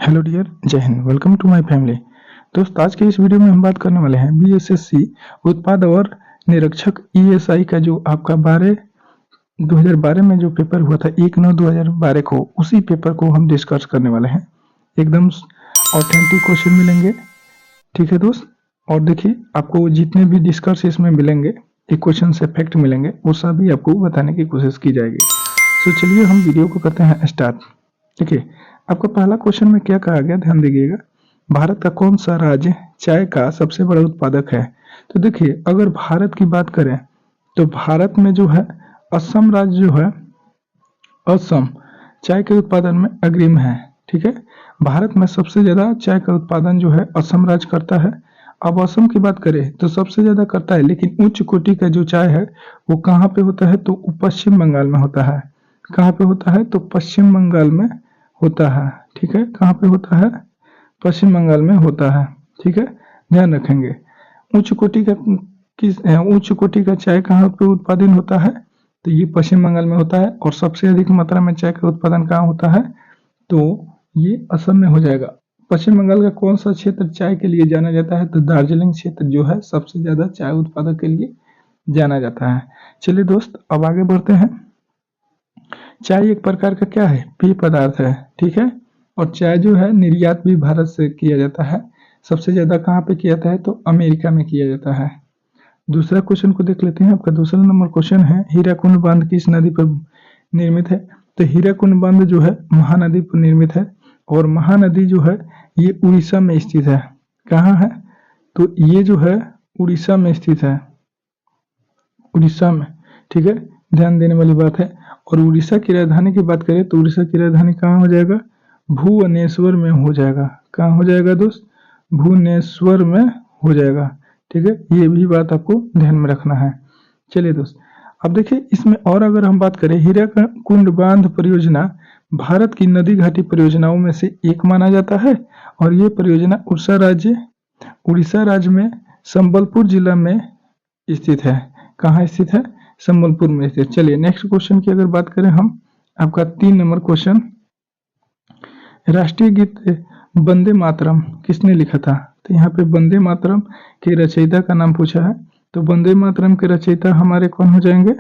Hello dear, जय हिंद। Welcome to my family. दोस्त, आज के इस वीडियो में हम बात करने वाले हैं बीएसएससी उत्पाद और निरीक्षक ईएसआई का जो आपका 2012 में जो पेपर हुआ था 1/9/2012 को, उसी पेपर को हम डिस्कस करने वाले हैं। एकदम ऑथेंटिक क्वेश्चन मिलेंगे, ठीक है दोस्त। और देखिए, आपको जितने भी डिस्कस इसमें मिलेंगे, एक क्वेश्चन से फैक्ट मिलेंगे, वो सभी आपको बताने की कोशिश की जाएगी। तो चलिए हम वीडियो को करते हैं स्टार्ट। देखिए, आपका पहला क्वेश्चन में क्या कहा गया, ध्यान दीजिएगा। भारत का कौन सा राज्य चाय का सबसे बड़ा उत्पादक है? तो देखिए, अगर भारत की बात करें तो भारत में जो है असम राज्य जो है, असम चाय के उत्पादन में अग्रिम है, ठीक है। भारत में सबसे ज्यादा चाय का उत्पादन जो है असम राज्य करता है। अब असम की बात करें तो सबसे ज्यादा करता है, लेकिन उच्च कोटि का जो चाय है वो कहाँ पे होता है? तो पश्चिम बंगाल में होता है। कहाँ पे होता है? तो पश्चिम बंगाल में होता है, ठीक है। कहाँ पे होता है? पश्चिम बंगाल में होता है, ठीक है। ध्यान रखेंगे। उच्च कोटि का उच्च कोटि का चाय कहाँ पे उत्पादन होता है? तो ये पश्चिम बंगाल में होता है। और सबसे अधिक मात्रा में चाय का उत्पादन कहाँ होता है? तो ये असम में हो जाएगा। पश्चिम बंगाल का कौन सा क्षेत्र चाय के लिए जाना जाता है? तो दार्जिलिंग क्षेत्र जो है सबसे ज्यादा चाय उत्पादक के लिए जाना जाता है। चलिए दोस्त, अब आगे बढ़ते हैं। चाय एक प्रकार का क्या है? पेय पदार्थ है, ठीक है। और चाय जो है निर्यात भी भारत से किया जाता है। सबसे ज्यादा कहाँ पे किया जाता है? तो अमेरिका में किया जाता है। दूसरा क्वेश्चन को देख लेते हैं। आपका दूसरा नंबर क्वेश्चन है, हीराकुंड बांध किस नदी पर निर्मित है? तो हीराकुंड बांध जो है महानदी पर निर्मित है। और महानदी जो है ये उड़ीसा में स्थित है। कहाँ है? तो ये जो है उड़ीसा में स्थित है, उड़ीसा में, ठीक है। ध्यान देने वाली बात है। और उड़ीसा की राजधानी की बात करें तो उड़ीसा की राजधानी कहाँ हो जाएगा? भुवनेश्वर में हो जाएगा। कहाँ हो जाएगा दोस्त? भुवनेश्वर में हो जाएगा, ठीक है। ये भी बात आपको ध्यान में रखना है। चलिए दोस्त, अब देखिए इसमें और अगर हम बात करें, हीराकुंड बांध परियोजना भारत की नदी घाटी परियोजनाओं में से एक माना जाता है। और ये परियोजना उड़ीसा राज्य में संबलपुर जिला में स्थित है। कहाँ स्थित है? संबलपुर में स्थित। चलिए नेक्स्ट क्वेश्चन की अगर बात करें हम, आपका 3 नंबर क्वेश्चन, राष्ट्रीय गीत वंदे मातरम किसने लिखा था? तो यहाँ पे वंदे मातरम के रचयिता का नाम पूछा है। तो वंदे मातरम के रचयिता हमारे कौन हो जाएंगे?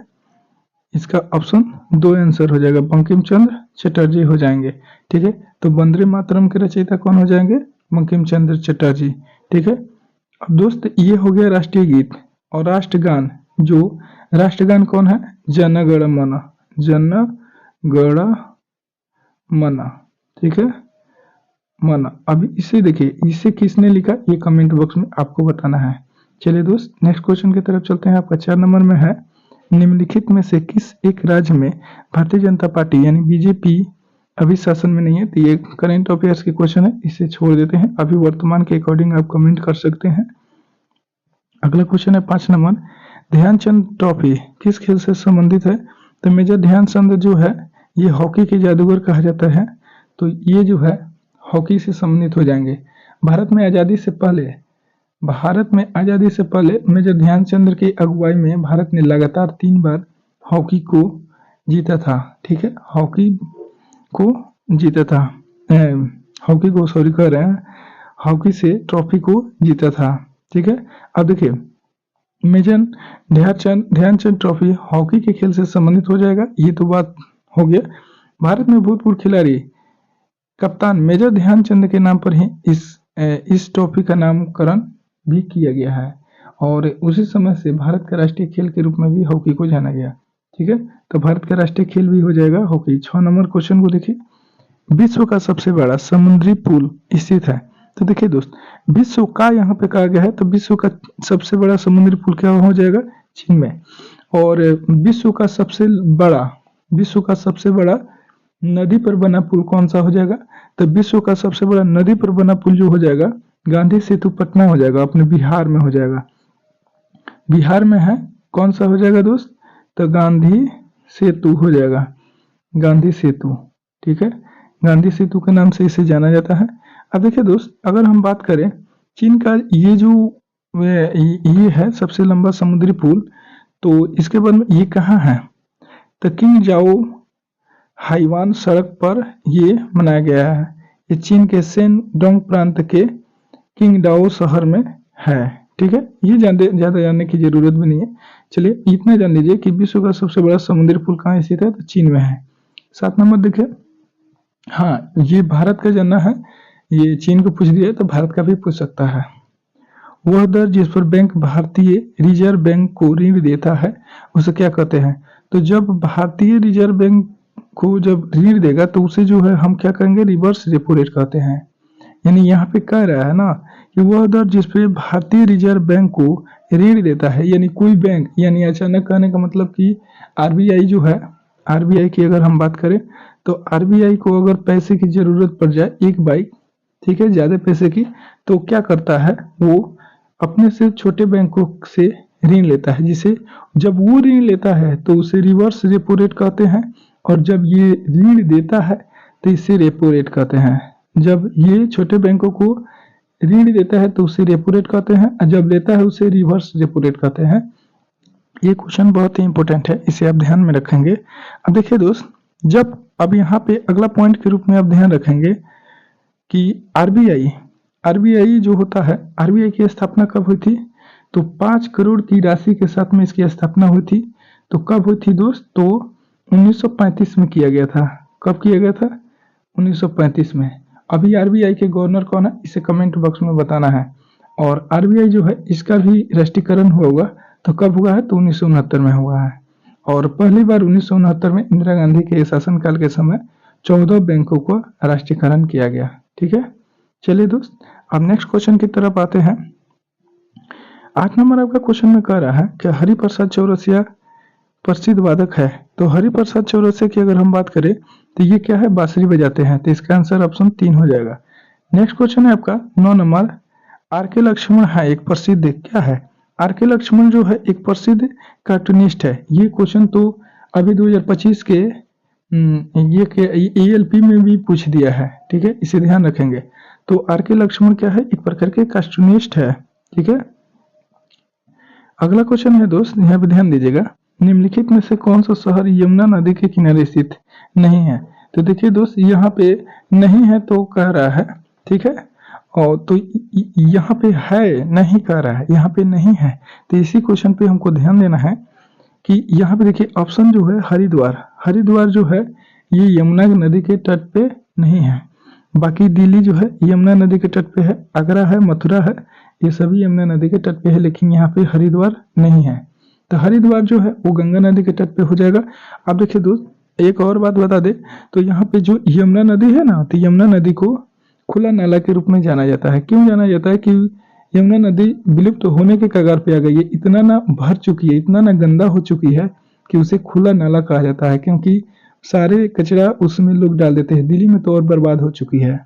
इसका ऑप्शन 2 आंसर हो जाएगा, बंकिम चंद्र चटर्जी हो जाएंगे, ठीक है। तो वंदे मातरम के रचयिता कौन हो जाएंगे? बंकिम चंद्र चटर्जी, ठीक है। अब दोस्त, ये हो गया राष्ट्रीय गीत। और राष्ट्रगान, जो राष्ट्रगान कौन है? जन गण मन, जन गण मन, ठीक है, मन। अभी इसे देखिए, इसे किसने लिखा ये कमेंट बॉक्स में आपको बताना है। चलिए दोस्त, नेक्स्ट क्वेश्चन की तरफ चलते हैं। आपका 4 नंबर में है, निम्नलिखित में से किस एक राज्य में भारतीय जनता पार्टी यानी बीजेपी अभी शासन में नहीं है? तो ये करंट अफेयर्स के क्वेश्चन है, इसे छोड़ देते हैं। अभी वर्तमान के अकॉर्डिंग आप कमेंट कर सकते हैं। अगला क्वेश्चन है 5 नंबर, ध्यानचंद ट्रॉफी किस खेल से संबंधित है? तो मेजर ध्यानचंद जो है ये हॉकी के जादूगर कहा जाता है। तो ये जो है हॉकी से संबंधित हो जाएंगे। भारत में आजादी से पहले मेजर ध्यानचंद की अगुवाई में भारत ने लगातार 3 बार हॉकी को जीता था, ठीक है। हॉकी को जीता था, हॉकी को सॉरी कर रहे हैं, हॉकी से ट्रॉफी को जीता था, ठीक है। अब देखिए, मेजर ध्यानचंद ट्रॉफी हॉकी के खेल से संबंधित हो जाएगा, ये तो बात हो गया। भारत में भूतपूर्व खिलाड़ी कप्तान मेजर ध्यानचंद के नाम पर ही इस ट्रॉफी का नामकरण भी किया गया है। और उसी समय से भारत का राष्ट्रीय खेल के रूप में भी हॉकी को जाना गया, ठीक है। तो भारत का राष्ट्रीय खेल भी हो जाएगा हॉकी। 6 नंबर क्वेश्चन को देखिए, विश्व का सबसे बड़ा समुद्री पुल स्थित है? तो देखिए दोस्त, विश्व का यहाँ पे कहा गया है, तो विश्व का सबसे बड़ा समुद्री पुल क्या हो जाएगा? चीन में। और विश्व का सबसे बड़ा नदी पर बना पुल कौन सा हो जाएगा? तो विश्व का सबसे बड़ा नदी पर बना पुल जो हो जाएगा, गांधी सेतु पटना हो जाएगा, अपने बिहार में हो जाएगा। बिहार में है, कौन सा हो जाएगा दोस्त? तो गांधी सेतु हो जाएगा, गांधी सेतु, ठीक है। गांधी सेतु के नाम से इसे जाना जाता है। अब देखिए दोस्त, अगर हम बात करें चीन का ये जो ये है सबसे लंबा समुद्री पुल, तो इसके बाद में ये कहाँ है? तो किंग जाओ हाईवान सड़क पर ये बनाया गया है। ये चीन के शेनडोंग प्रांत के किंगडाओ शहर में है। ठीक है, ये ज्यादा जानने की जरूरत भी नहीं है। चलिए इतना जान लीजिए कि विश्व का सबसे बड़ा समुद्री पुल कहाँ स्थित है, तो चीन में है। 7 नंबर देखिए, हाँ ये भारत का जानना है, ये चीन को पूछ दिया तो भारत का भी पूछ सकता है। वह दर जिस पर बैंक भारतीय रिजर्व बैंक को ऋण देता है उसे क्या कहते हैं? तो जब भारतीय रिजर्व बैंक को जब ऋण देगा तो उसे जो है हम क्या कहेंगे, रिवर्स रेपो रेट कहते हैं। यानी यहाँ पे कह रहा है ना कि वह दर जिस पे भारतीय रिजर्व बैंक को ऋण देता है, यानी कोई बैंक, यानी अचानक कहने का मतलब कि आरबीआई जो है, आरबीआई की अगर हम बात करें तो आरबीआई को अगर पैसे की जरूरत पड़ जाए एक बाइक, ठीक है, ज्यादा पैसे की, तो क्या करता है वो अपने से छोटे बैंकों से ऋण लेता है, जिसे जब वो ऋण लेता है तो उसे रिवर्स रेपो रेट कहते हैं, और जब ये ऋण देता है तो इसे रेपो रेट कहते हैं। जब ये छोटे बैंकों को ऋण देता है तो उसे रेपो रेट कहते हैं, और जब लेता है उसे रिवर्स रेपो रेट कहते हैं। ये क्वेश्चन बहुत ही इंपॉर्टेंट है, इसे आप ध्यान में रखेंगे। अब देखिए दोस्त, जब अब यहाँ पे अगला पॉइंट के रूप में आप ध्यान रखेंगे कि आरबीआई आरबीआई जो होता है, आरबीआई की स्थापना कब हुई थी? तो 5 करोड़ की राशि के साथ में इसकी स्थापना हुई थी। तो कब हुई थी दोस्त? तो 1935 में किया गया था। कब किया गया था? 1935 में। अभी आरबीआई के गवर्नर कौन है, इसे कमेंट बॉक्स में बताना है। और आरबीआई जो है इसका भी राष्ट्रीयकरण हुआ होगा, तो कब हुआ है? तो 1969 में हुआ है। और पहली बार 1969 में इंदिरा गांधी के शासनकाल के समय 14 बैंकों को राष्ट्रीयकरण किया गया। ठीक है, चलिए दोस्त अब नेक्स्ट क्वेश्चन की तरफ आते हैं। 8 नंबर आपका क्वेश्चन में कह रहा है कि हरिप्रसाद चौरसिया प्रसिद्ध वादक है। तो हरिप्रसाद चौरसिया की अगर हम बात करें तो ये क्या है, बांसुरी बजाते हैं। तो इसका आंसर ऑप्शन 3 हो जाएगा। नेक्स्ट क्वेश्चन है आपका 9 नंबर, आर के लक्ष्मण है एक प्रसिद्ध क्या है? आर के लक्ष्मण जो है एक प्रसिद्ध कार्टूनिस्ट है। ये क्वेश्चन तो अभी 2025 के ये एएलपी में भी पूछ दिया है। ठीक है, इसे ध्यान रखेंगे। तो आर के लक्ष्मण क्या है, एक प्रकार के कार्टूनिस्ट है। ठीक है, अगला क्वेश्चन है दोस्त, यहाँ पे ध्यान दीजिएगा, निम्नलिखित में से कौन सा शहर यमुना नदी के किनारे स्थित नहीं है? तो देखिए दोस्त, यहाँ पे नहीं है तो कह रहा है, ठीक है, और तो यहाँ पे है नहीं कह रहा है, यहाँ पे नहीं है। तो इसी क्वेश्चन पे हमको ध्यान देना है कि यहाँ पे देखिए ऑप्शन जो है हरिद्वार, हरिद्वार जो है ये यमुना नदी के तट पे नहीं है। बाकी दिल्ली जो है यमुना नदी के तट पे है, आगरा है, मथुरा है, ये सभी यमुना नदी के तट पे है, लेकिन यहाँ पे हरिद्वार नहीं है। तो हरिद्वार जो है वो गंगा नदी के तट पे हो जाएगा। अब देखिए दोस्त, एक और बात बता दे, तो यहाँ पे जो यमुना नदी है ना, तो यमुना नदी को खुला नाला के रूप में जाना जाता है। क्यों जाना जाता है? कि यमुना नदी विलुप्त होने के कगार पे आ गई है, इतना ना भर चुकी है, इतना ना गंदा हो चुकी है कि उसे खुला नाला कहा जाता है, क्योंकि सारे कचरा उसमें लोग डाल देते हैं। दिल्ली में तो और बर्बाद हो चुकी है।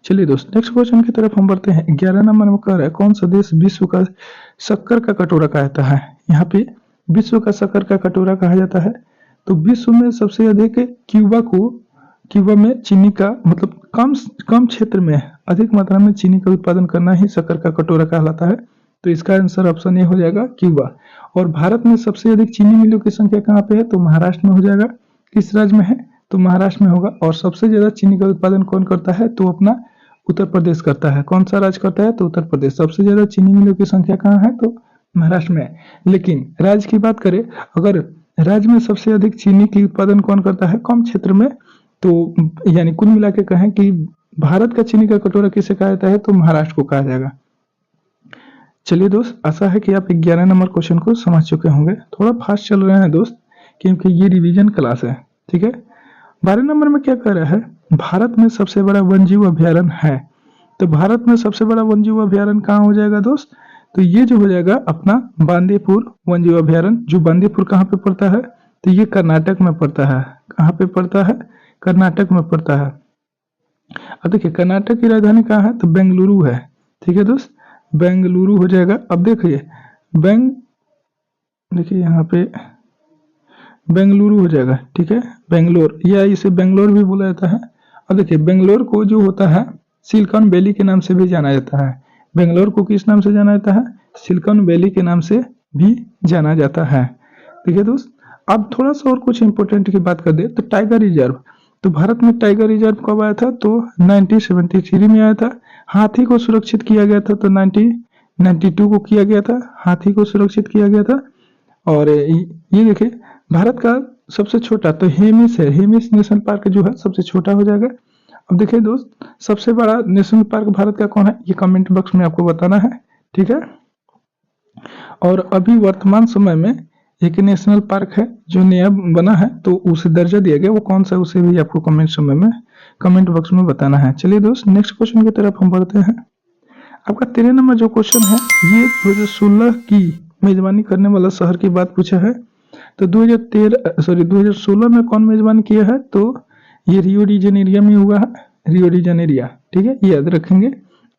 चलिए दोस्त, नेक्स्ट क्वेश्चन की तरफ हम बढ़ते हैं। 11 नंबर में कह रहा है कौन सा देश विश्व का शक्कर का कटोरा कहा जाता है? यहाँ पे विश्व का शक्कर का कटोरा कहा जाता है। तो विश्व में सबसे अधिक क्यूबा में चीनी का मतलब कम क्षेत्र में अधिक मात्रा में चीनी का उत्पादन करना ही शक्कर का कटोरा कहलाता है। तो इसका आंसर ऑप्शन ए हो जाएगा, क्यूबा। और भारत में सबसे अधिक चीनी मिलों की संख्या कहाँ पे है? तो महाराष्ट्र में हो जाएगा। किस राज्य में है? तो महाराष्ट्र में होगा। और सबसे ज्यादा चीनी का उत्पादन कौन करता है? तो अपना उत्तर प्रदेश करता है। कौन सा राज्य करता है? तो उत्तर प्रदेश। सबसे ज्यादा चीनी मिलों की संख्या कहाँ है? तो महाराष्ट्र में है। लेकिन राज्य की बात करें, अगर राज्य में सबसे अधिक चीनी की उत्पादन कौन करता है कम क्षेत्र में, तो यानी कुल मिला के कहें कि भारत का चीनी का कटोरा किसे कहा जाता है? तो महाराष्ट्र को कहा जाएगा। चलिए दोस्त, आशा है कि आप 11 नंबर क्वेश्चन को समझ चुके होंगे। थोड़ा फास्ट चल रहे हैं दोस्त, क्योंकि ये रिवीजन क्लास है। ठीक है, 12 नंबर में क्या कह रहा है? भारत में सबसे बड़ा वन्यजीव अभ्यारण्य है। तो भारत में सबसे बड़ा वन्यजीव अभ्यारण्य कहाँ हो जाएगा दोस्त? तो ये जो हो जाएगा अपना बांदीपुर वन्यजीव अभ्यारण्य। जो बांदीपुर कहाँ पे पड़ता है? तो ये कर्नाटक में पड़ता है। कहाँ पे पड़ता है? कर्नाटक में पड़ता है। अब देखिए कर्नाटक की राजधानी कहाँ है? तो बेंगलुरु है। ठीक है दोस्त, बेंगलुरु हो जाएगा। अब देखिए देखिए यहाँ पे बेंगलुरु हो जाएगा। ठीक है, बेंगलोर या इसे बेंगलोर भी बोला जाता है। अब देखिए बेंगलोर को जो होता है सिलिकॉन वैली के नाम से भी जाना जाता है। बेंगलोर को किस नाम से जाना जाता है? सिलिकॉन वैली के नाम से भी जाना जाता है। ठीक है दोस्त, अब थोड़ा सा और कुछ इंपोर्टेंट की बात कर दे तो टाइगर रिजर्व। तो भारत में टाइगर रिजर्व कब आया था? तो 1973 में आया था। हाथी को सुरक्षित किया गया था तो 1992 को किया गया था, हाथी को सुरक्षित किया गया था। और ये देखिए भारत का सबसे छोटा तो हेमिस है, हेमिस नेशनल पार्क जो है सबसे छोटा हो जाएगा। अब देखिए दोस्त, सबसे बड़ा नेशनल पार्क भारत का कौन है, ये कमेंट बॉक्स में आपको बताना है, ठीक है। और अभी वर्तमान समय में एक नेशनल पार्क है जो नया बना है, तो उसे दर्जा दिया गया, वो कौन सा उसे भी आपको कमेंट बॉक्स में बताना है। चलिए दोस्त, नेक्स्ट क्वेश्चन की तरफ हम बढ़ते हैं। आपका 13 नंबर जो क्वेश्चन है, ये 2016 की मेजबानी करने वाला शहर की बात पूछा है। तो 2016 में कौन मेजबानी किया है? तो ये रियो डी जेनेरिया में हुआ है, रियो डी जेनेरिया, ठीक है, ये याद रखेंगे।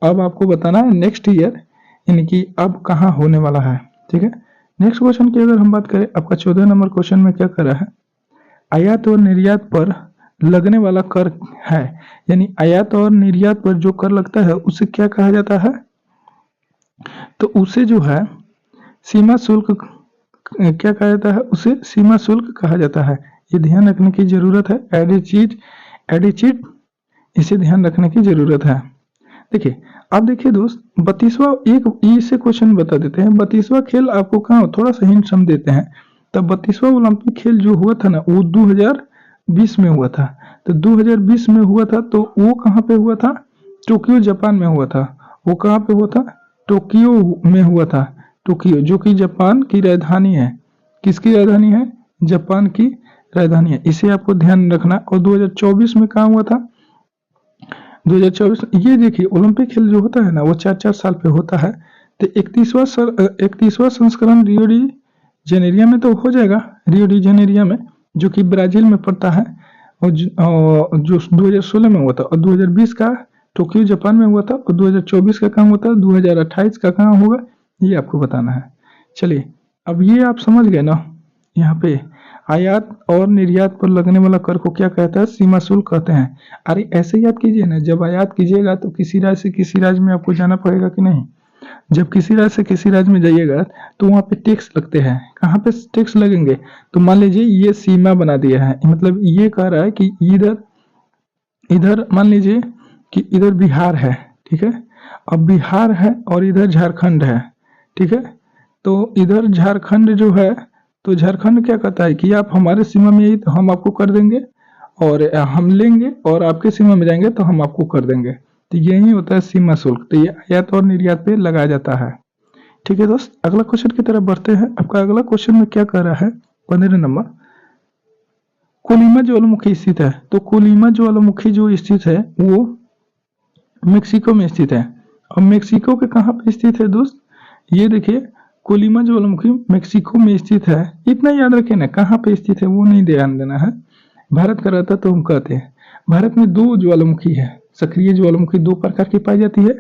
अब आपको बताना है नेक्स्ट ईयर, यानी कि अब कहाँ होने वाला है, ठीक है। नेक्स्ट क्वेश्चन की अगर हम बात करें, आपका 14 नंबर क्वेश्चन में क्या कर रहा है, आयात और निर्यात पर लगने वाला कर है, यानी आयात और निर्यात पर जो कर लगता है उसे क्या कहा जाता है? तो उसे जो है सीमा शुल्क क्या कहा जाता है? उसे सीमा शुल्क कहा जाता है। ये ध्यान रखने की जरूरत है, एडिचिट इसे ध्यान रखने की जरूरत है। देखिए, अब देखिए दोस्त, 32वां एक इससे क्वेश्चन बता देते हैं। 32वां खेल आपको कहाँ, थोड़ा सा हिंट हम देते हैं। तब 32वां ओलंपिक खेल जो हुआ था ना, वो 2020 में हुआ था। तो 2020 में हुआ था, तो वो कहाँ पे हुआ था? टोक्यो जापान में हुआ था। वो कहाँ पे हुआ था? टोक्यो में हुआ था। टोक्यो जो कि जापान की राजधानी है। किसकी राजधानी है? जापान की राजधानी है, इसे आपको ध्यान रखना। और 2024 में कहाँ हुआ था? 2024, ये देखिए ओलंपिक खेल जो होता है ना, वो 4-4 साल पे होता है। तो 31वां संस्करण रियो डी जेनेरिया में तो हो जाएगा, रियो डी जेनेरिया में, जो कि ब्राजील में पड़ता है, और जो 2016 में हुआ था। और 2020 का टोक्यो जापान में हुआ था। और 2024 का कहाँ हुआ था? 2028 का कहाँ होगा, ये आपको बताना है। चलिए, अब ये आप समझ गए ना, यहाँ पे आयात और निर्यात पर लगने वाला कर को क्या कहता है? सीमा शुल्क कहते हैं। अरे ऐसे याद कीजिए ना, जब आयात कीजिएगा तो किसी राज्य से किसी राज्य में आपको जाना पड़ेगा कि नहीं? जब किसी राज्य से किसी राज्य में जाइएगा तो वहाँ पे टैक्स लगते हैं। कहाँ पे टैक्स लगेंगे? तो मान लीजिए ये सीमा बना दिया है, मतलब ये कह रहा है कि इधर मान लीजिए कि इधर बिहार है, ठीक है। अब बिहार है और इधर झारखंड है, ठीक है। तो इधर झारखंड जो है, तो झारखंड क्या कहता है कि आप हमारे सीमा में आई तो हम आपको कर देंगे, और हम लेंगे और आपके सीमा में जाएंगे तो हम आपको कर देंगे। तो यही होता है सीमा शुल्क। तो ये आयात और निर्यात पे लगाया जाता है, ठीक है दोस्त। अगला क्वेश्चन की तरफ बढ़ते हैं। आपका अगला क्वेश्चन में क्या कर रहा है, 15 नंबर, कोलिमा ज्वालामुखी स्थित है। तो कोलिमा ज्वालामुखी जो स्थित है वो मेक्सिको में स्थित है। और मेक्सिको के कहाँ पे स्थित है दोस्त? ये देखिए, कोलिमा ज्वालामुखी मेक्सिको में स्थित है। इतना याद रखें ना, कहाँ पे स्थित है वो नहीं ध्यान देना है। भारत का रहता तो हम कहते हैं। भारत में 2 ज्वालामुखी है, सक्रिय ज्वालामुखी 2 प्रकार की पाई जाती है।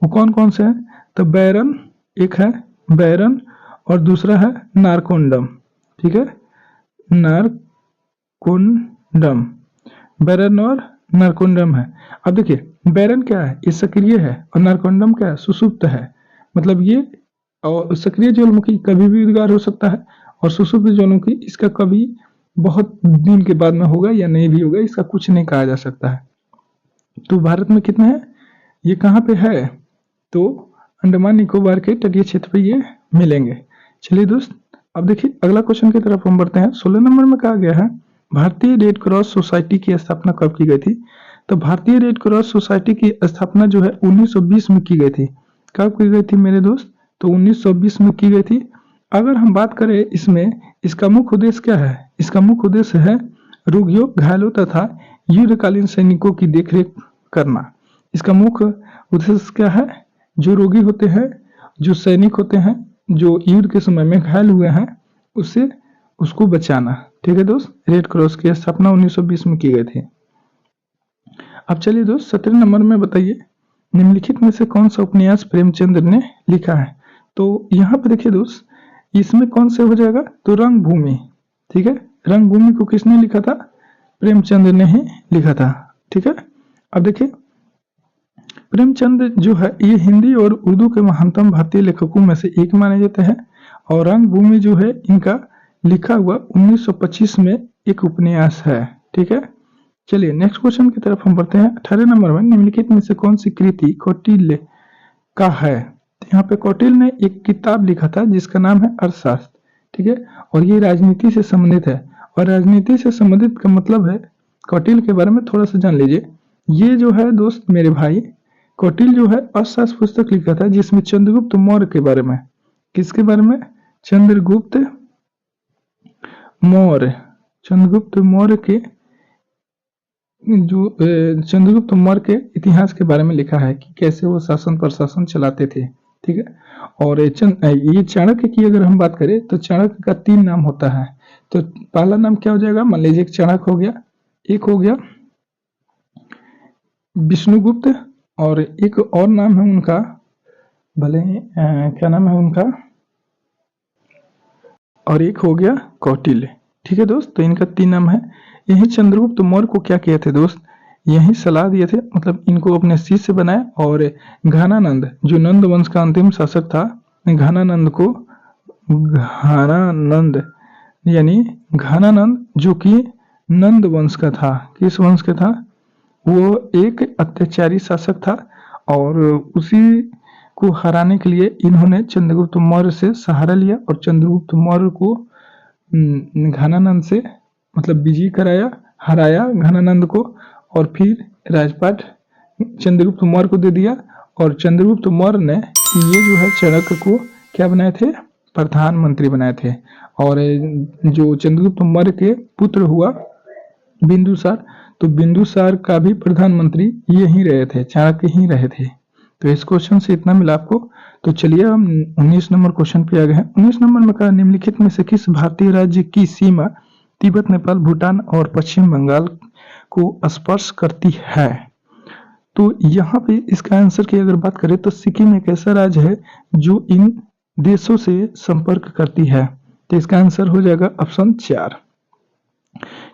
वो कौन कौन से हैं? तो बैरन, एक है बैरन, और दूसरा है नारकोंडम, ठीक है, नारकोंडम, बैरन और नारकोंडम है। अब देखिए, बैरन क्या है? ये सक्रिय है, और नारकोंडम क्या है? सुषुप्त है। मतलब ये, और सक्रिय ज्वालामुखी कभी भी उद्गार हो सकता है, और सुषुप्त ज्वालामुखी इसका कभी बहुत दिन के बाद में होगा या नहीं भी होगा, इसका कुछ नहीं कहा जा सकता है। तो भारत में कितने हैं? ये कहाँ पे है? तो अंडमान निकोबार के तटीय क्षेत्र पे ये मिलेंगे। चलिए दोस्त, अब देखिए अगला क्वेश्चन की तरफ हम बढ़ते हैं। 16 नंबर में कहा गया है, भारतीय रेड क्रॉस सोसाइटी की स्थापना कब की गई थी? तो भारतीय रेड क्रॉस सोसाइटी की स्थापना जो है 1920 में की गई थी। कब की गई थी मेरे दोस्त? तो 1920 में की गई थी। अगर हम बात करें इसमें, इसका मुख्य उद्देश्य क्या है? इसका मुख्य उद्देश्य है रोगियों, घायलों तथा युद्धकालीन सैनिकों की देखरेख करना। इसका मुख्य उद्देश्य क्या है? जो रोगी होते हैं, जो सैनिक होते हैं, जो युद्ध के समय में घायल हुए हैं, उसको बचाना, ठीक है दोस्त। रेड क्रॉस की स्थापना 1920 में की गई थी। अब चलिए दोस्त, 17 नंबर में बताइए, निम्नलिखित में से कौन सा उपन्यास प्रेमचंद्र ने लिखा है? तो यहाँ पे देखिए दोस्त, इसमें कौन से हो जाएगा? तो रंगभूमि, ठीक है। रंगभूमि को किसने लिखा था? प्रेमचंद्र ने ही लिखा था, ठीक है। अब देखिए, प्रेमचंद जो है ये हिंदी और उर्दू के महानतम भारतीय लेखकों में से एक माने जाते हैं। और रंगभूमि जो है इनका लिखा हुआ 1925 में एक उपन्यास है, ठीक है। चलिए नेक्स्ट क्वेश्चन की तरफ हम बढ़ते हैं। 18 नंबर में निम्नलिखित में से कौन सी कृति कौटिल्य का है? तो यहाँ पे कौटिल्य ने एक किताब लिखा था जिसका नाम है अर्थशास्त्र, ठीक है, और ये राजनीति से संबंधित है। और राजनीति से संबंधित का मतलब है, कौटिल्य के बारे में थोड़ा सा जान लीजिए। ये जो है दोस्त मेरे भाई, कौटिल्य जो है अर्थशास्त्र पुस्तक लिखा था जिसमें चंद्रगुप्त मौर्य के बारे में, किसके बारे में? चंद्रगुप्त मौर्य, चंद्रगुप्त मौर्य के जो चंद्रगुप्त मौर्य के इतिहास के बारे में लिखा है कि कैसे वो शासन प्रशासन चलाते थे, ठीक है। और ये चाणक्य की अगर हम बात करें तो चाणक्य का 3 नाम होता है। तो पहला नाम क्या हो जाएगा? मान लीजिए चाणक्य हो गया, एक हो गया विष्णुगुप्त, और एक और नाम है उनका, भले ही क्या नाम है उनका, और एक हो गया कौटिल्य, ठीक है दोस्त। तो इनका 3 नाम है। यही चंद्रगुप्त मौर्य को क्या किए थे दोस्त? यही सलाह दिए थे, मतलब इनको अपने शिष्य बनाए। और घनानंद जो नंद वंश का अंतिम शासक था, घनानंद को, घनानंद यानी घनानंद जो कि नंद वंश का था, किस वंश का था? वो एक अत्याचारी शासक था, और उसी को हराने के लिए इन्होंने चंद्रगुप्त मौर्य से सहारा लिया और चंद्रगुप्त मौर्य को घनानंद से मतलब विजय कराया, हराया घनानंद को, और फिर राजपाट चंद्रगुप्त मौर्य को दे दिया। और चंद्रगुप्त मौर्य ने ये जो है चाणक्य को क्या बनाए थे? प्रधानमंत्री बनाए थे। और जो चंद्रगुप्त मौर्य के पुत्र हुआ बिंदुसार, तो बिंदुसार का भी प्रधानमंत्री यही रहे थे, चाणक्य ही रहे थे। तो इस क्वेश्चन से इतना मिला आपको। तो चलिए हम 19 नंबर क्वेश्चन पे आ गए हैं। 19 नंबर में कहा निम्नलिखित में से किस भारतीय राज्य की सीमा तिब्बत, नेपाल, भूटान और पश्चिम बंगाल को स्पर्श करती है? तो यहाँ पे इसका आंसर की अगर बात करें तो सिक्किम एक ऐसा राज्य है जो इन देशों से संपर्क करती है। तो इसका आंसर हो जाएगा ऑप्शन 4,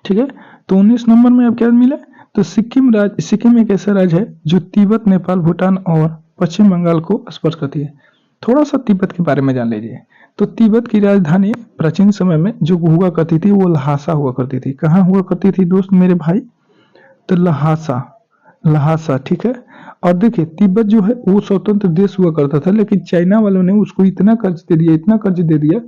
ठीक है। तो 19 नंबर में अब क्या मिला? तो सिक्किम एक ऐसा राज्य है जो तिब्बत, नेपाल, भूटान और पश्चिम बंगाल को स्पर्श करती है। थोड़ा सा तिब्बत के बारे में जान लीजिए। तो तिब्बत की राजधानी प्राचीन समय में जो हुआ करती थी वो लहासा हुआ करती थी। कहाँ हुआ करती थी दोस्त मेरे भाई? तो लहासा, लहासा, ठीक है। और देखिए तिब्बत जो है वो स्वतंत्र देश हुआ करता था, लेकिन चाइना वालों ने उसको इतना कर्ज दे दिया, इतना कर्ज दे दिया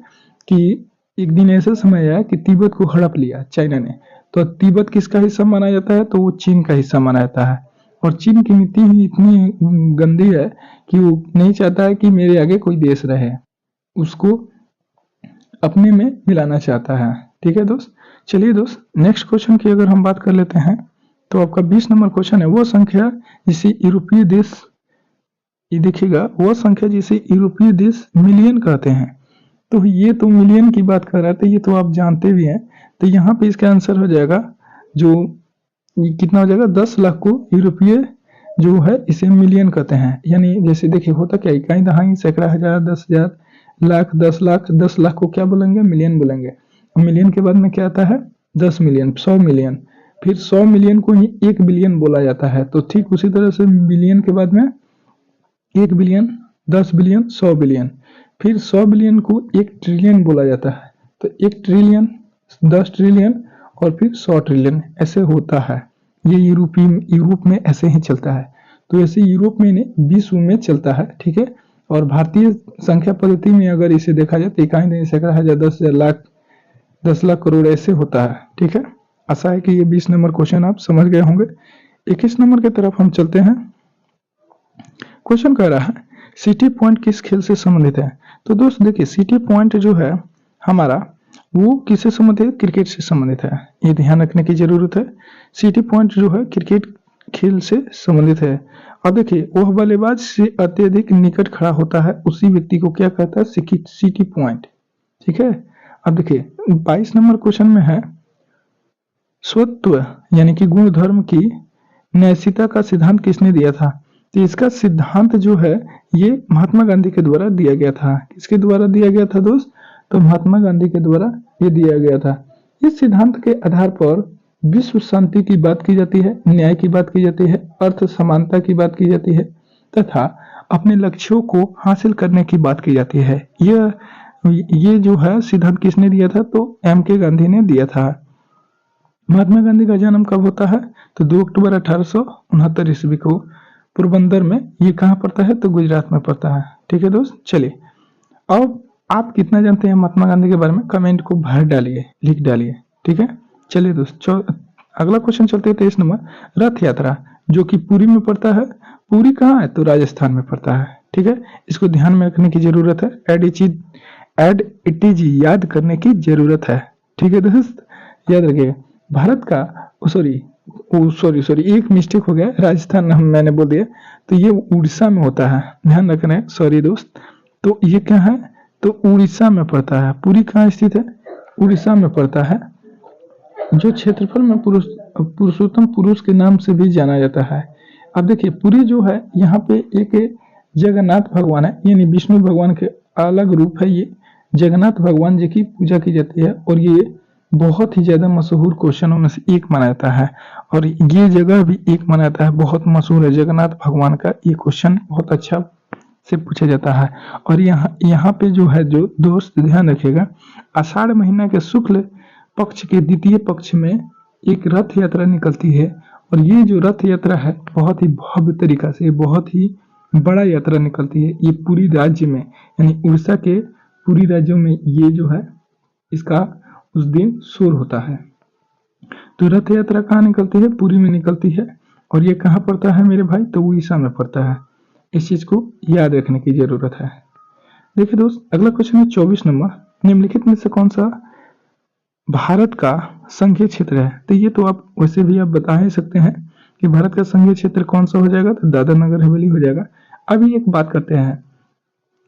कि एक दिन ऐसा समय आया कि तिब्बत को हड़प लिया चाइना ने। तो तिब्बत किसका हिस्सा माना जाता है? तो वो चीन का हिस्सा माना जाता है। और चीन की नीति ही इतनी गंदी है कि वो नहीं चाहता है कि मेरे आगे कोई देश रहे, उसको अपने में मिलाना चाहता है, ठीक है दोस्त। चलिए दोस्त नेक्स्ट क्वेश्चन की अगर हम बात कर लेते हैं तो आपका 20 नंबर क्वेश्चन है, वो संख्या जिसे यूरोपीय देश, ये देखिएगा, वो संख्या जिसे यूरोपीय देश मिलियन कहते हैं। तो ये तो मिलियन की बात कर रहा था, ये तो आप जानते भी हैं। तो यहाँ पे इसका आंसर हो जाएगा जो कितना हो जाएगा? 10 लाख को यूरोपीय जो है इसे मिलियन कहते हैं। यानी जैसे देखिए होता क्या, इकाई, दहाई, सैकड़ा, हजार, 10,000, लाख, 10 लाख, 10 लाख को क्या बोलेंगे? मिलियन बोलेंगे। मिलियन के बाद में क्या आता है? 10 मिलियन, 100 मिलियन, फिर 100 मिलियन को ही 1 बिलियन बोला जाता है। तो ठीक उसी तरह से बिलियन के बाद में 1 बिलियन, 10 बिलियन, 100 बिलियन, फिर 100 बिलियन को 1 ट्रिलियन बोला जाता है। तो 1 ट्रिलियन, 10 ट्रिलियन और फिर 100 ट्रिलियन, ऐसे होता है। ये यूरोप में ऐसे ही चलता है। तो ऐसे यूरोप में नहीं, विश्व में चलता है, ठीक है। और भारतीय संख्या पद्धति में अगर इसे देखा जाए तो इकाई, दहाई, सैकड़ा, हजार, 10,000, लाख, 10 लाख, करोड़, ऐसे होता है, ठीक है। आशा है कि ये 20 नंबर क्वेश्चन आप समझ गए होंगे। 21 नंबर की तरफ हम चलते हैं। क्वेश्चन कह रहा है सिटी पॉइंट किस खेल से संबंधित है? तो दोस्त देखिए सिटी पॉइंट जो है हमारा वो किससे संबंधित है? क्रिकेट से संबंधित है, ये ध्यान रखने की जरूरत है। सिटी पॉइंट जो है क्रिकेट खेल से संबंधित है। अब देखिए वह बल्लेबाज से अत्यधिक निकट खड़ा होता है उसी व्यक्ति को क्या कहता है? सिटी पॉइंट, ठीक है। अब देखिए 22 नंबर क्वेश्चन में है स्वत्व यानी कि गुण धर्म की नैतिकता का सिद्धांत किसने दिया था? तो इसका सिद्धांत जो है ये महात्मा गांधी के द्वारा दिया गया था। किसके द्वारा दिया गया था दोस्त? तो महात्मा गांधी के द्वारा ये दिया गया था। इस सिद्धांत के आधार पर विश्व शांति की बात की जाती है, न्याय की बात की जाती है, अर्थ समानता की बात की जाती है तथा अपने लक्ष्यों को हासिल करने की बात की जाती है। ये जो है सिद्धांत किसने दिया था? तो M.K. गांधी ने दिया था। महात्मा गांधी का जन्म कब होता है? तो 2 अक्टूबर 1869 ईस्वी को पोरबंदर में। ये कहाँ पड़ता है? तो गुजरात में पड़ता है। ठीक है दोस्त, चलिए अब आप कितना जानते हैं महात्मा गांधी के बारे में कमेंट को भर डालिए, लिख डालिए। ठीक है, चलिए दोस्त अगला क्वेश्चन चलते हैं 23 नंबर। रथ यात्रा जो कि पुरी में पड़ता है, पुरी कहाँ है? तो राजस्थान में पड़ता है। ठीक है, इसको ध्यान में रखने की जरूरत है, एड इट इज याद करने की जरूरत है। ठीक है दोस्त, याद रखिएगा। भारत का सॉरी एक मिस्टेक हो गया, राजस्थान मैंने बोल दिया, तो ये उड़ीसा में होता है, ध्यान रखना, सॉरी दोस्त। तो ये क्या है? तो उड़ीसा में पड़ता है। पुरी कहाँ स्थित है? उड़ीसा में पड़ता है, जो क्षेत्रफल में पुरुषोत्तम पुरुष के नाम से भी जाना जाता है। अब देखिए पुरी जो है, यहाँ पे एक जगन्नाथ भगवान है, यानी विष्णु भगवान के अलग रूप है। ये जगन्नाथ भगवान जी की पूजा की जाती है और ये बहुत ही ज्यादा मशहूर क्वेश्चनों में से एक माना जाता है और ये जगह भी एक माना जाता है, बहुत मशहूर है जगन्नाथ भगवान का। ये क्वेश्चन बहुत अच्छा से पूछा जाता है। और यहाँ पे जो है, जो दोस्त ध्यान रखिएगा, आषाढ़ महीना के शुक्ल पक्ष के द्वितीय पक्ष में एक रथ यात्रा निकलती है और ये जो रथ यात्रा है बहुत ही भव्य तरीका से, बहुत ही बड़ा यात्रा निकलती है। ये पूरी राज्य में, यानी उड़ीसा के पूरी राज्यों में ये जो है इसका उस दिन शोर होता है। तो रथ यात्रा कहाँ निकलती है? पुरी में निकलती है। और ये कहाँ पड़ता है मेरे भाई? तो उड़ीसा में पड़ता है। इस चीज को याद रखने की जरूरत है। देखिए दोस्त अगला क्वेश्चन है 24 नंबर। निम्नलिखित में से कौन सा भारत का संघीय क्षेत्र है? तो ये तो आप वैसे भी आप बता ही सकते हैं कि भारत का संघीय क्षेत्र कौन सा हो जाएगा? तो दादरा नगर हवेली हो जाएगा। अभी एक बात करते हैं,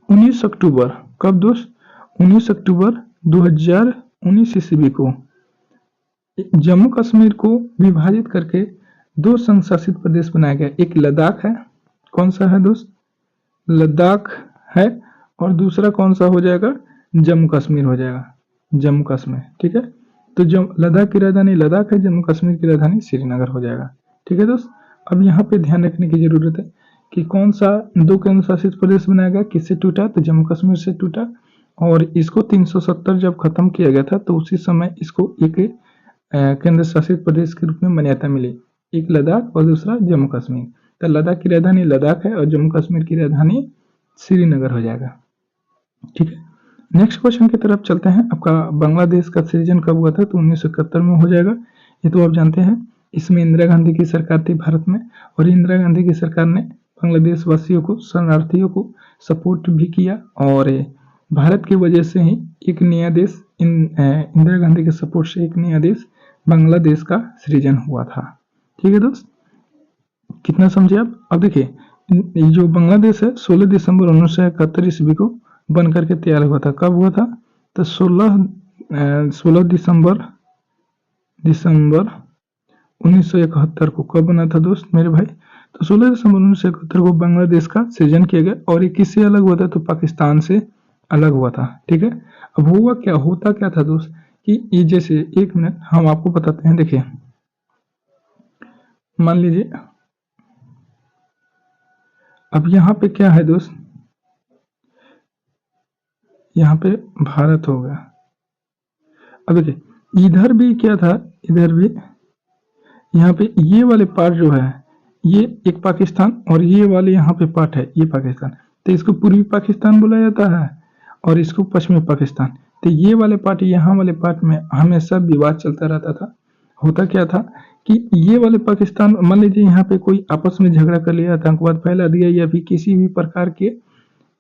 19 अक्टूबर कब दोस्त? 19 अक्टूबर 2019 ईस्वी को जम्मू कश्मीर को विभाजित करके 2 संघ शासित प्रदेश बनाया गया। एक लद्दाख है, कौन सा है दोस्त? लद्दाख है, और दूसरा कौन सा हो जाएगा? जम्मू कश्मीर हो जाएगा, जम्मू कश्मीर। ठीक है, तो लद्दाख की राजधानी लद्दाख है, जम्मू कश्मीर की राजधानी श्रीनगर हो जाएगा। ठीक है दोस्त, अब यहाँ पे ध्यान रखने की जरूरत है कि कौन सा 2 केंद्र शासित प्रदेश बनाया गया, किससे टूटा? तो जम्मू कश्मीर से टूटा। और इसको 370 जब खत्म किया गया था तो उसी समय इसको एक केंद्र शासित प्रदेश के रूप में मान्यता मिली, एक लद्दाख और दूसरा जम्मू कश्मीर। तो लद्दाख की राजधानी लद्दाख है और जम्मू कश्मीर की राजधानी श्रीनगर हो जाएगा। ठीक है, नेक्स्ट क्वेश्चन की तरफ चलते हैं। आपका बांग्लादेश का सृजन कब हुआ था? तो 1971 में हो जाएगा। ये तो आप जानते हैं। इसमें इंदिरा गांधी की सरकार थी भारत में, और इंदिरा गांधी की सरकार ने बांग्लादेश वासियों को, शरणार्थियों को सपोर्ट भी किया, और भारत की वजह से ही एक नया देश, इंदिरा गांधी के सपोर्ट से एक नया देश बांग्लादेश का सृजन हुआ था। ठीक है दोस्त, कितना समझे आप? अब देखिए ये जो बांग्लादेश है 16 दिसंबर 1971 ईस्वी को बन करके तैयार हुआ था। कब हुआ था? तो 16 दिसंबर 1971 को कब बना था दोस्त मेरे भाई? तो 16 दिसंबर 1971 को बांग्लादेश का सृजन किया गया, और ये किससे अलग हुआ था? तो पाकिस्तान से अलग हुआ था। ठीक है, अब होता क्या था दोस्त कि ये जैसे, एक मिनट हम आपको बताते हैं। देखिए मान लीजिए अब यहाँ पे क्या है दोस्त, यहाँ पे भारत हो गया। अब देखिए इधर भी क्या था, इधर भी यहाँ पे ये वाले पार्ट जो है ये एक पाकिस्तान, और ये वाले यहाँ पे पार्ट है ये पाकिस्तान। तो इसको पूर्वी पाकिस्तान बोला जाता है और इसको पश्चिमी पाकिस्तान। तो ये वाले पार्ट, यहाँ वाले पार्ट में हमेशा विवाद चलता रहता था। होता क्या था कि ये वाले पाकिस्तान, मान लीजिए यहाँ पे कोई आपस में झगड़ा कर लिया, आतंकवाद फैला दिया, या फिर किसी भी प्रकार के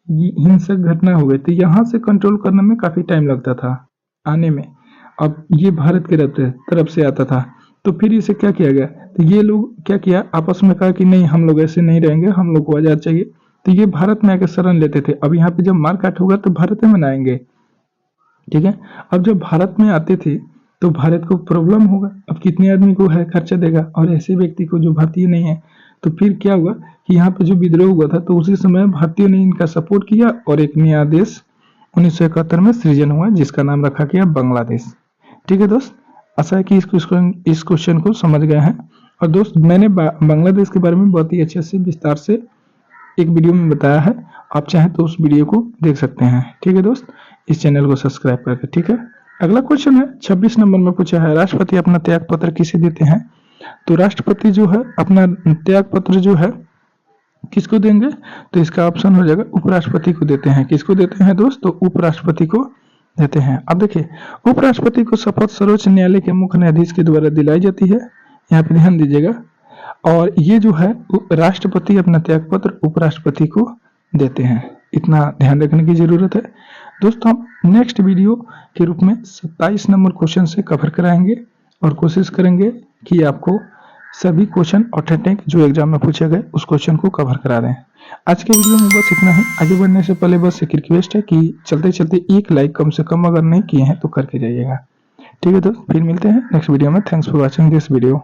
हिंसक घटना हो गई, तो यहाँ से कंट्रोल करने में काफी टाइम लगता था आने में। अब ये भारत के तरफ से आता था, तो फिर इसे क्या किया गया? तो ये लोग क्या किया, आपस में कहा कि नहीं हम लोग ऐसे नहीं रहेंगे, हम लोग को आजाद चाहिए। तो ये भारत में आके शरण लेते थे। अब यहाँ पे जब मारकाट होगा तो भारत में मनाएंगे। ठीक है, अब जब भारत में आते थे तो भारत को प्रॉब्लम होगा, अब कितने आदमी को है खर्चा देगा, और ऐसे व्यक्ति को जो भारतीय नहीं है। तो फिर क्या हुआ कि यहाँ पे जो विद्रोह हुआ था, तो उसी समय भारतीयों ने इनका सपोर्ट किया और एक नया देश 1971 में सृजन हुआ, जिसका नाम रखा गया बांग्लादेश। ठीक है दोस्त, आशा है कि इस क्वेश्चन को समझ गए हैं। और दोस्त मैंने बांग्लादेश के बारे में बहुत ही अच्छे से विस्तार से एक वीडियो में बताया है, आप चाहें तो उस वीडियो को देख सकते हैं। ठीक है दोस्त, इस चैनल को सब्सक्राइब करके। ठीक है, अगला क्वेश्चन है 26 नंबर में पूछा है, राष्ट्रपति अपना त्याग पत्र किसे देते हैं? तो राष्ट्रपति जो है अपना त्याग पत्र जो है किसको देंगे? तो इसका ऑप्शन हो जाएगा उपराष्ट्रपति को देते हैं। किसको देते हैं दोस्त? तो उपराष्ट्रपति को देते हैं। अब देखिए, उपराष्ट्रपति को शपथ सर्वोच्च न्यायालय के मुख्य न्यायाधीश के द्वारा दिलाई जाती है। यहाँ पे ध्यान दीजिएगा। और ये जो है राष्ट्रपति अपना त्याग पत्र उपराष्ट्रपति को देते हैं। इतना ध्यान रखने की जरूरत है। दोस्तों हम नेक्स्ट वीडियो के रूप में 27 नंबर क्वेश्चन से कवर कराएंगे और कोशिश करेंगे कि आपको सभी क्वेश्चन ऑथेंटिक जो एग्जाम में पूछे गए उस क्वेश्चन को कवर करा दें। आज के वीडियो में बस इतना ही। आगे बढ़ने से पहले बस एक रिक्वेस्ट है कि चलते चलते एक लाइक कम से कम अगर नहीं किए हैं तो करके जाइएगा। ठीक है दोस्त, फिर मिलते हैं नेक्स्ट वीडियो में। Thanks for watching this video.